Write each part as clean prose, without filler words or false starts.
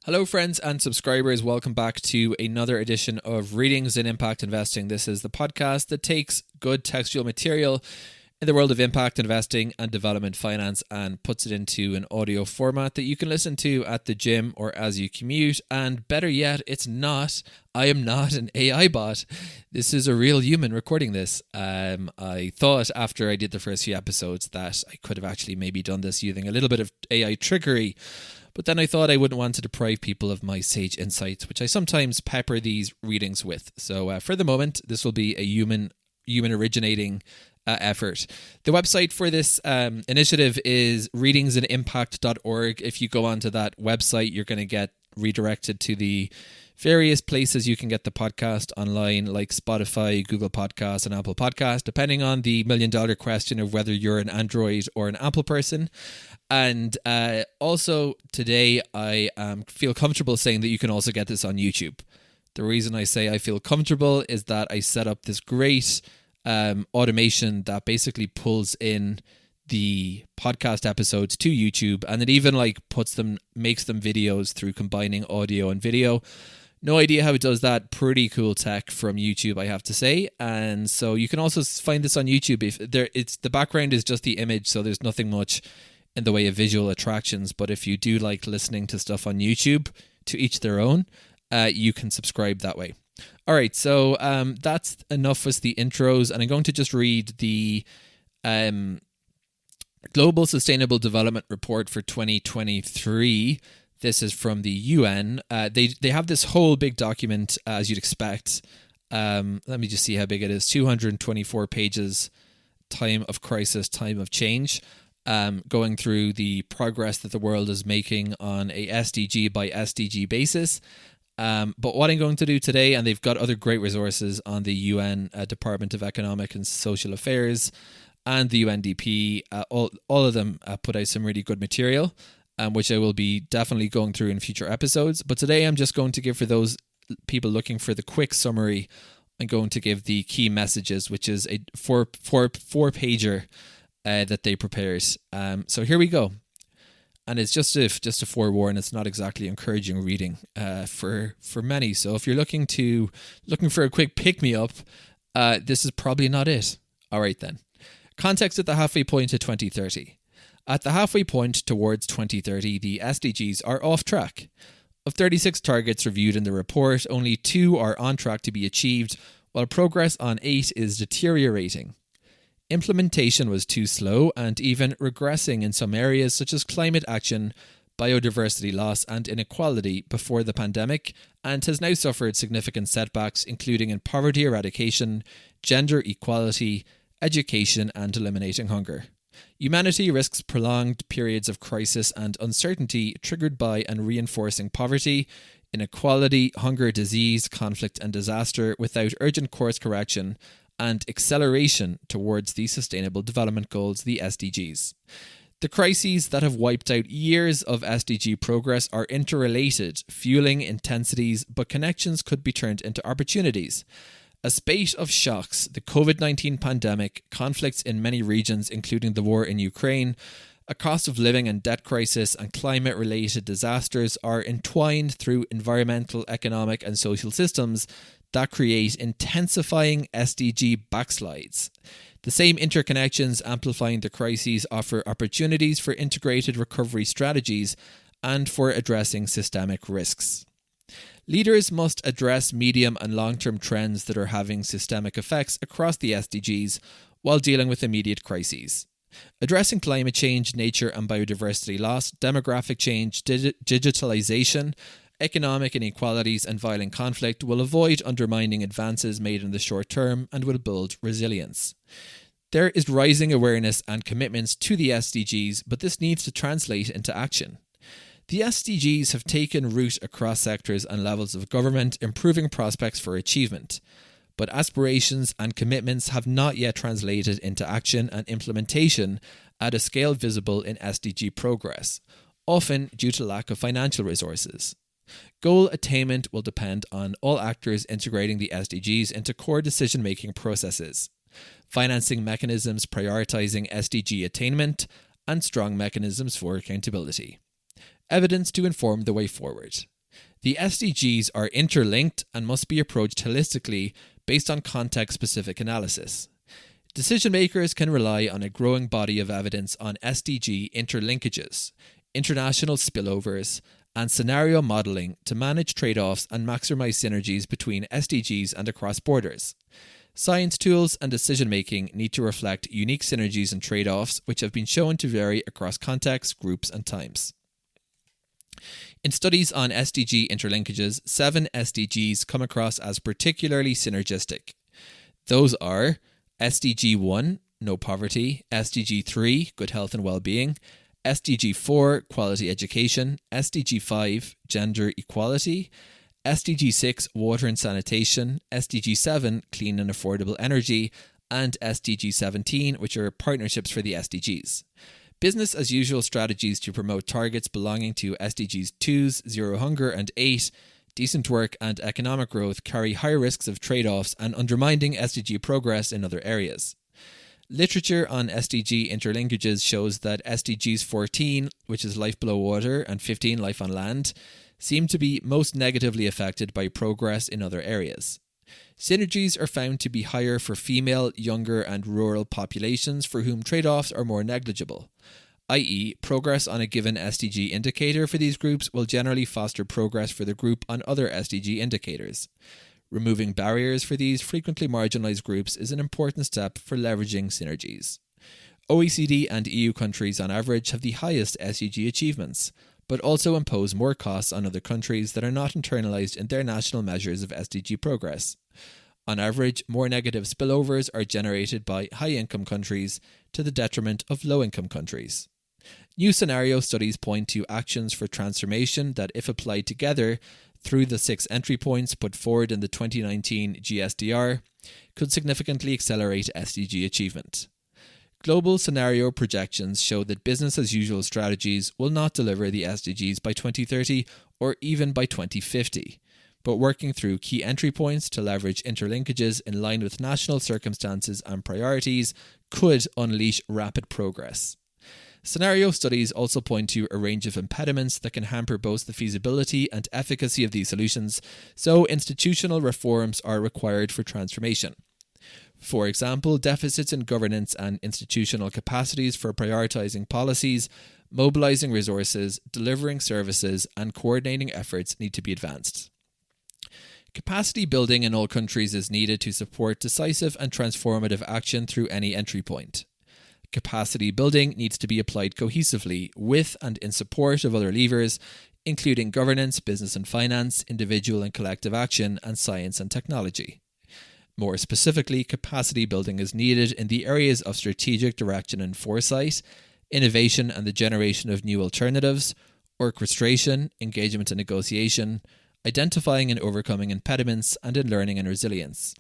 Hello, friends and subscribers. Welcome back to another edition of Readings in Impact Investing. This is the podcast that takes good textual material in the world of impact investing and development finance and puts it into an audio format that you can listen to at the gym or as you commute. And better yet, I am not an AI bot. This is a real human recording this. I thought after I did the first few episodes that I could have actually maybe done this using a little bit of AI trickery. But then I thought I wouldn't want to deprive people of my sage insights, which I sometimes pepper these readings with. So for the moment, this will be a human originating effort. The website for this initiative is readingsinImpact.org. If you go onto that website, you're going to get redirected to the various places you can get the podcast online, like Spotify, Google Podcasts, and Apple Podcasts, depending on the million-dollar question of whether you're an Android or an Apple person. And also today, I feel comfortable saying that you can also get this on YouTube. The reason I say I feel comfortable is that I set up this great automation that basically pulls in the podcast episodes to YouTube, and it even makes them videos through combining audio and video. No idea how it does that. Pretty cool tech from YouTube, I have to say. And so you can also find this on YouTube. The background is just the image, so there's nothing much in the way of visual attractions. But if you do like listening to stuff on YouTube, to each their own, you can subscribe that way. All right, so that's enough with the intros, and I'm going to just read the Global Sustainable Development Report for 2023. This is from the UN. They have this whole big document, as you'd expect. Let me just see how big it is. 224 pages, time of crisis, time of change, going through the progress that the world is making on a SDG by SDG basis. But what I'm going to do today, and they've got other great resources on the UN Department of Economic and Social Affairs and the UNDP, all of them put out some really good material, which I will be definitely going through in future episodes. But today I'm just going to give, for those people looking for the quick summary, I'm going to give the key messages, which is a four-pager that they prepared. So here we go. And it's just to forewarn, it's not exactly encouraging reading for many. So if you're looking for a quick pick-me-up, this is probably not it. All right then. Context at the halfway point to 2030. At the halfway point towards 2030, the SDGs are off track. Of 36 targets reviewed in the report, only 2 are on track to be achieved, while progress on 8 is deteriorating. Implementation was too slow and even regressing in some areas such as climate action, biodiversity loss and inequality before the pandemic, and has now suffered significant setbacks, including in poverty eradication, gender equality, education and eliminating hunger. Humanity risks prolonged periods of crisis and uncertainty triggered by and reinforcing poverty, inequality, hunger, disease, conflict and disaster without urgent course correction and acceleration towards the Sustainable Development Goals, the SDGs. The crises that have wiped out years of SDG progress are interrelated, fueling intensities, but connections could be turned into opportunities. A spate of shocks, the COVID-19 pandemic, conflicts in many regions including the war in Ukraine, a cost of living and debt crisis and climate-related disasters are entwined through environmental, economic and social systems that create intensifying SDG backslides. The same interconnections amplifying the crises offer opportunities for integrated recovery strategies and for addressing systemic risks. Leaders must address medium and long-term trends that are having systemic effects across the SDGs while dealing with immediate crises. Addressing climate change, nature and biodiversity loss, demographic change, digitalization, economic inequalities and violent conflict will avoid undermining advances made in the short term and will build resilience. There is rising awareness and commitments to the SDGs, but this needs to translate into action. The SDGs have taken root across sectors and levels of government, improving prospects for achievement. But aspirations and commitments have not yet translated into action and implementation at a scale visible in SDG progress, often due to lack of financial resources. Goal attainment will depend on all actors integrating the SDGs into core decision-making processes, financing mechanisms prioritizing SDG attainment, and strong mechanisms for accountability. evidence to inform the way forward. The SDGs are interlinked and must be approached holistically based on context-specific analysis. Decision makers can rely on a growing body of evidence on SDG interlinkages, international spillovers, and scenario modelling to manage trade-offs and maximise synergies between SDGs and across borders. Science tools and decision-making need to reflect unique synergies and trade-offs which have been shown to vary across contexts, groups, and times. In studies on SDG interlinkages, 7 SDGs come across as particularly synergistic. Those are SDG 1, no poverty, SDG 3, good health and well-being, SDG 4, quality education, SDG 5, gender equality, SDG 6, water and sanitation, SDG 7, clean and affordable energy, and SDG 17, which are partnerships for the SDGs. Business as usual strategies to promote targets belonging to SDGs 2's Zero Hunger and 8, decent work and economic growth carry high risks of trade-offs and undermining SDG progress in other areas. Literature on SDG interlinkages shows that SDGs 14, which is life below water, and 15, life on land, seem to be most negatively affected by progress in other areas. Synergies are found to be higher for female, younger and rural populations for whom trade-offs are more negligible, i.e., progress on a given SDG indicator for these groups will generally foster progress for the group on other SDG indicators. Removing barriers for these frequently marginalised groups is an important step for leveraging synergies. OECD and EU countries on average have the highest SDG achievements, but also impose more costs on other countries that are not internalised in their national measures of SDG progress. On average, more negative spillovers are generated by high-income countries to the detriment of low-income countries. New scenario studies point to actions for transformation that, if applied together through the 6 entry points put forward in the 2019 GSDR, could significantly accelerate SDG achievement. Global scenario projections show that business-as-usual strategies will not deliver the SDGs by 2030 or even by 2050, but working through key entry points to leverage interlinkages in line with national circumstances and priorities could unleash rapid progress. Scenario studies also point to a range of impediments that can hamper both the feasibility and efficacy of these solutions, so institutional reforms are required for transformation. For example, deficits in governance and institutional capacities for prioritising policies, mobilising resources, delivering services, and coordinating efforts need to be advanced. Capacity building in all countries is needed to support decisive and transformative action through any entry point. Capacity building needs to be applied cohesively with and in support of other levers, including governance, business and finance, individual and collective action, and science and technology. More specifically, capacity building is needed in the areas of strategic direction and foresight, innovation and the generation of new alternatives, orchestration, engagement and negotiation, identifying and overcoming impediments, and in learning and resilience.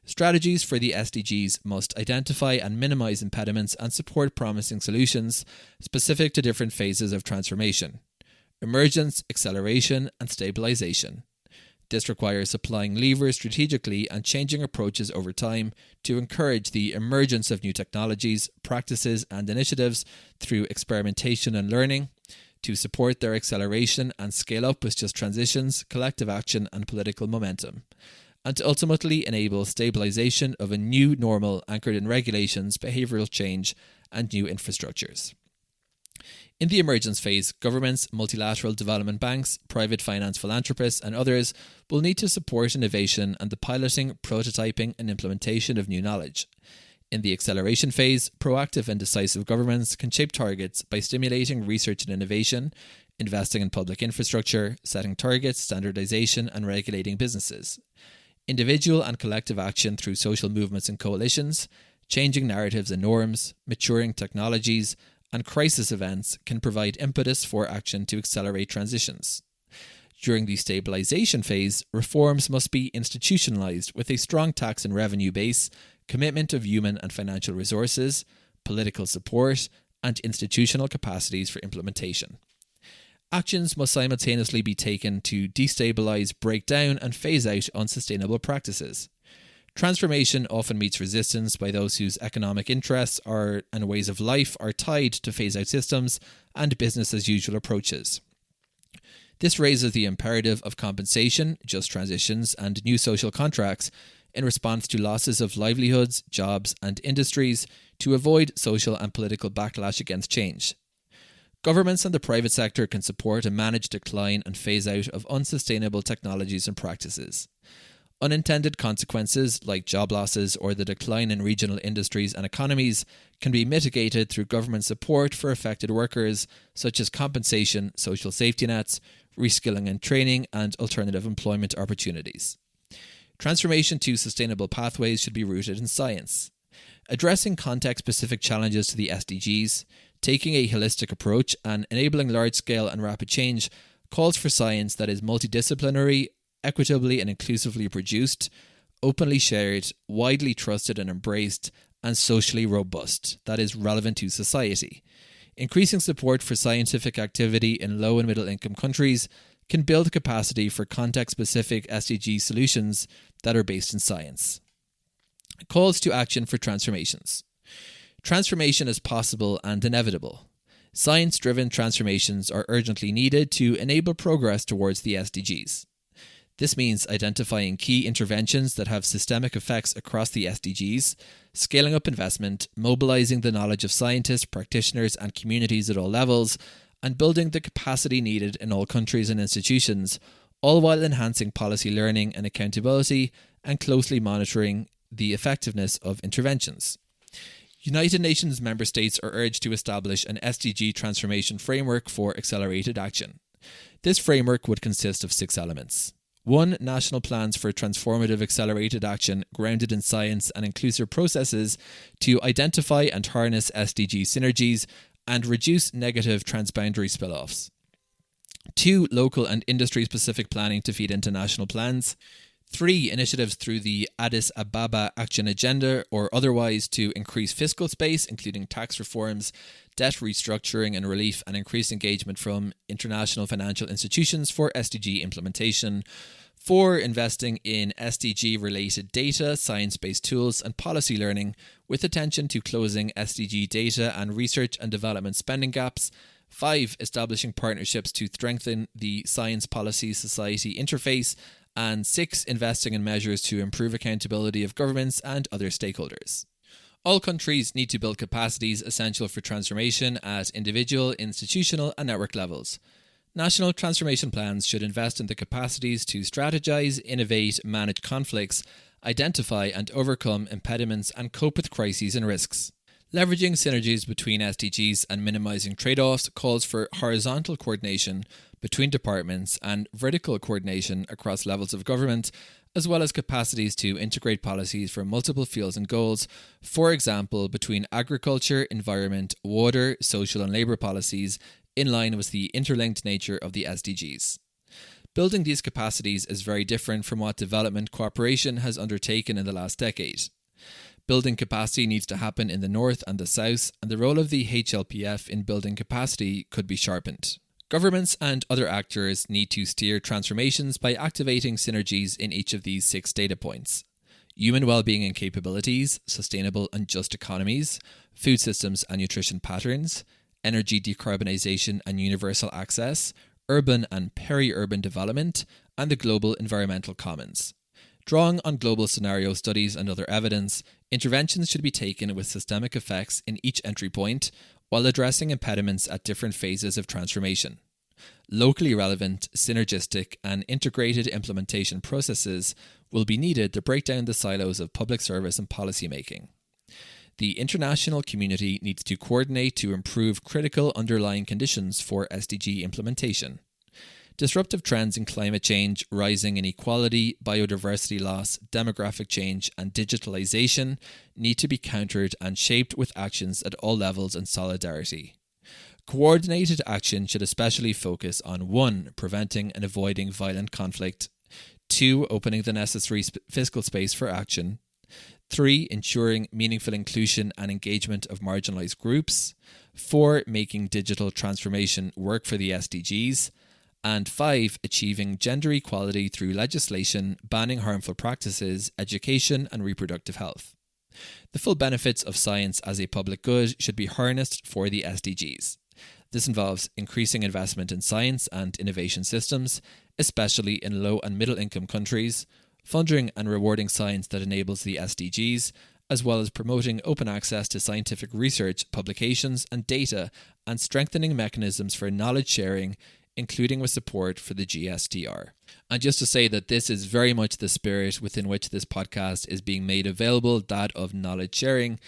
Strategies for the SDGs must identify and minimize impediments and support promising solutions specific to different phases of transformation: emergence, acceleration, and stabilization. This requires applying levers strategically and changing approaches over time to encourage the emergence of new technologies, practices, and initiatives through experimentation and learning, to support their acceleration and scale up with just transitions, collective action, and political momentum, and to ultimately enable stabilization of a new normal anchored in regulations, behavioral change, and new infrastructures. In the emergence phase, governments, multilateral development banks, private finance philanthropists, and others will need to support innovation and the piloting, prototyping, and implementation of new knowledge. In the acceleration phase, proactive and decisive governments can shape targets by stimulating research and innovation, investing in public infrastructure, setting targets, standardization, and regulating businesses. Individual and collective action through social movements and coalitions, changing narratives and norms, maturing technologies, and crisis events can provide impetus for action to accelerate transitions. During the stabilization phase, reforms must be institutionalized with a strong tax and revenue base, commitment of human and financial resources, political support, and institutional capacities for implementation. Actions must simultaneously be taken to destabilize, break down, and phase out unsustainable practices. Transformation often meets resistance by those whose economic interests and ways of life are tied to phase-out systems and business-as-usual approaches. This raises the imperative of compensation, just transitions, and new social contracts in response to losses of livelihoods, jobs, and industries to avoid social and political backlash against change. Governments and the private sector can support a managed decline and phase out of unsustainable technologies and practices. Unintended consequences, like job losses or the decline in regional industries and economies, can be mitigated through government support for affected workers, such as compensation, social safety nets, reskilling and training, and alternative employment opportunities. Transformation to sustainable pathways should be rooted in science. Addressing context-specific challenges to the SDGs, taking a holistic approach, and enabling large-scale and rapid change calls for science that is multidisciplinary, equitably and inclusively produced, openly shared, widely trusted and embraced, and socially robust, that is relevant to society. Increasing support for scientific activity in low and middle income countries can build capacity for context-specific SDG solutions that are based in science. Calls to action for transformations. Transformation is possible and inevitable. Science-driven transformations are urgently needed to enable progress towards the SDGs. This means identifying key interventions that have systemic effects across the SDGs, scaling up investment, mobilizing the knowledge of scientists, practitioners, and communities at all levels, and building the capacity needed in all countries and institutions, all while enhancing policy learning and accountability and closely monitoring the effectiveness of interventions. United Nations member states are urged to establish an SDG transformation framework for accelerated action. This framework would consist of 6 elements. 1. National plans for transformative accelerated action grounded in science and inclusive processes to identify and harness SDG synergies and reduce negative transboundary spill-offs. 2. Local and industry-specific planning to feed into national plans. 3. Initiatives through the Addis Ababa Action Agenda or otherwise to increase fiscal space, including tax reforms, debt restructuring and relief, and increased engagement from international financial institutions for SDG implementation. 4. Investing in SDG-related data, science-based tools, and policy learning with attention to closing SDG data and research and development spending gaps. 5. Establishing partnerships to strengthen the science policy society interface. And 6. Investing in measures to improve accountability of governments and other stakeholders. All countries need to build capacities essential for transformation at individual, institutional, and network levels. National transformation plans should invest in the capacities to strategize, innovate, manage conflicts, identify and overcome impediments, and cope with crises and risks. Leveraging synergies between SDGs and minimizing trade-offs calls for horizontal coordination between departments and vertical coordination across levels of government, as well as capacities to integrate policies for multiple fields and goals, for example, between agriculture, environment, water, social and labour policies, in line with the interlinked nature of the SDGs. Building these capacities is very different from what development cooperation has undertaken in the last decade. Building capacity needs to happen in the north and the south, and the role of the HLPF in building capacity could be sharpened. Governments and other actors need to steer transformations by activating synergies in each of these 6 data points. Human well-being and capabilities, sustainable and just economies, food systems and nutrition patterns, energy decarbonisation and universal access, urban and peri-urban development, and the global environmental commons. Drawing on global scenario studies and other evidence, interventions should be taken with systemic effects in each entry point while addressing impediments at different phases of transformation. Locally relevant, synergistic, and integrated implementation processes will be needed to break down the silos of public service and policy making. The international community needs to coordinate to improve critical underlying conditions for SDG implementation. Disruptive trends in climate change, rising inequality, biodiversity loss, demographic change, and digitalization need to be countered and shaped with actions at all levels in solidarity. Coordinated action should especially focus on 1. Preventing and avoiding violent conflict, 2. Opening the necessary fiscal space for action, 3. Ensuring meaningful inclusion and engagement of marginalized groups, 4. Making digital transformation work for the SDGs, and 5. Achieving gender equality through legislation, banning harmful practices, education, and reproductive health. The full benefits of science as a public good should be harnessed for the SDGs. This involves increasing investment in science and innovation systems, especially in low and middle income countries, funding and rewarding science that enables the SDGs, as well as promoting open access to scientific research, publications, and data, and strengthening mechanisms for knowledge sharing, including with support for the GSTR. And just to say that this is very much the spirit within which this podcast is being made available, that of knowledge sharing.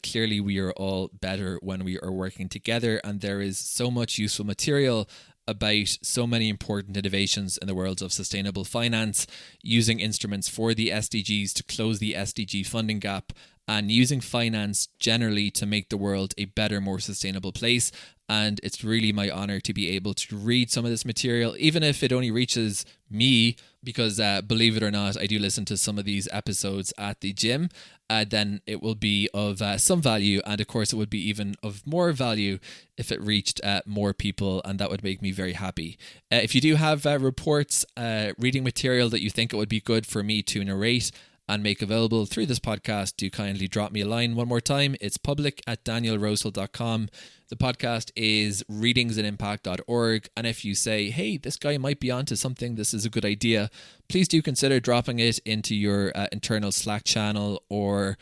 Clearly, we are all better when we are working together, and there is so much useful material about so many important innovations in the world of sustainable finance, using instruments for the SDGs to close the SDG funding gap, and using finance generally to make the world a better, more sustainable place. And it's really my honor to be able to read some of this material, even if it only reaches me, because believe it or not, I do listen to some of these episodes at the gym. Then it will be of some value. And of course, it would be even of more value if it reached more people, and that would make me very happy. If you do have reports, reading material that you think it would be good for me to narrate and make available through this podcast, do kindly drop me a line one more time. It's public@danielrosehill.com. The podcast is readingsandimpact.org. And if you say, hey, this guy might be onto something, this is a good idea, please do consider dropping it into your internal Slack channel, or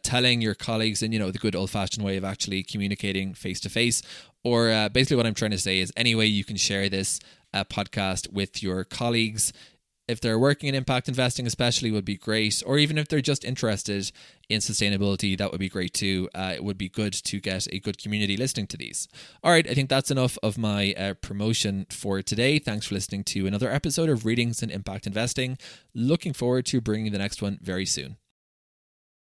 telling your colleagues in, the good old-fashioned way of actually communicating face-to-face. Or basically what I'm trying to say is any way you can share this podcast with your colleagues, if they're working in impact investing especially, would be great. Or even if they're just interested in sustainability, that would be great too. It would be good to get a good community listening to these. All right, I think that's enough of my promotion for today. Thanks for listening to another episode of Readings in Impact Investing. Looking forward to bringing the next one very soon.